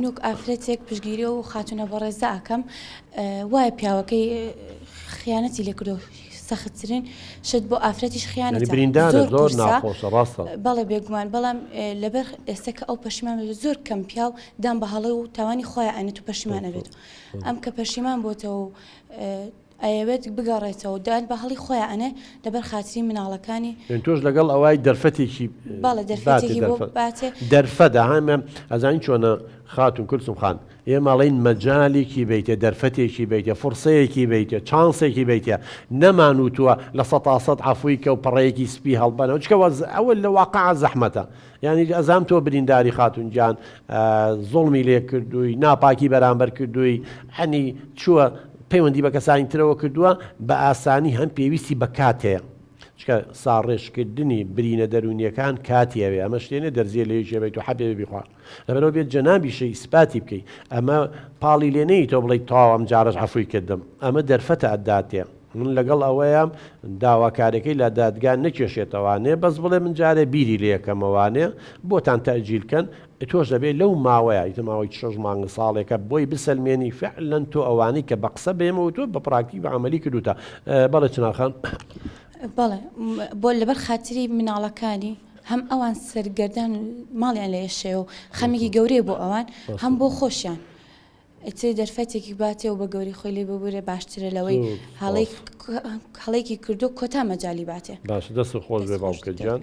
منوک ئافرەتێک پشگیری و خاتونە بەڕێزە ئەکەم وایە پیاوەکەی خیانەتی لێ کردو سەختترین شت بۆ ئافرەتیش خیانەتە زۆر ناخۆشە ڕاستە بەڵێ بێگومان بەڵام لەبەر ئێستاکە ئەو پەشیمان زۆر کەم پیاو دام بە هەڵی و تاوانی خۆیان ئەنێت و پەشیمان ئەبێت ئەم کە پەشیمان بۆتەوە و ئەیەوێت بگەڕێتەوە دان بە هەڵی خۆیان ئەنێ لەبەر خاتری مناڵەکانی تۆش لەگەڵ ئەوای دەرفەتێکی باڵە دەرفەتێکی بۆ باتێ دەرفەدا هەمە ئەزانین چۆنە خاتون کورسم خان ئێمەڵین مەجالێکی بیتە دەرفەتێکی بیتە فرسەیەکی بیتە چانسێکی بیتە نەمانوتووە لە سەد عفوی کە و پڕەیەکی سپی هەڵبەنەوە چکەوە ئەوە لە واقع زەحمەتە یعنی ئەزام تۆ برینداری خاتون جان زوڵمی لێ کردووی ناپاکی بەرامبەر کردووی هەنی چووە پەیوەندی بە کەسانی ترەوە کردووە بە ئاسانی هەم پێویستی بە کاتەیە چکە ساڕێژکردنی برینە دەرونیەکان کاتیەوێ ئەمە شتێنێ دەرزیە لێژێبێت و حەبێ بیخوار لەبەرەوە بێت جەنابیشەی ئیسپاتی بکەیت ئەمە پاڵی لێنەی تۆ بڵێیت تەواو ئەم جارەش عەفوی کردم ئەمە دەرفەتە ئەداتێ من لەگەڵ ئەوەیە داواکارەکەی لە دادگان نەکێشێتەوانێ بەس بڵێ من جارێ بیری لێ یەکەمەوانێ بۆتان تەجیلکەن تۆش دەبێت لەو ماوەیە ئیتر ماوەی 6 مانگە ساڵێکە بۆی بسەلمێنی فعلەن تۆ ئەوانەی کە بە قسە بێمەوە تۆ بە پراکتیک بە عەمەلی کردوتە بەڵێ چناخان بەڵێ بۆ لەبەر خاتری مناڵەکانی هەم ئەوان سەرگەردان ماڵیان لە ێشێ و خەمێکی گەورەیە بۆ ئەوان هەم بۆ خۆشیان ئەتێ دەرفەتێکی باتێ و بە گەوری خۆی لێ ببورێ باشترە لەوەی هەڵەیەکی کردو کۆتا مەجای باتێ باش دەست خۆش بێ باوکە گیان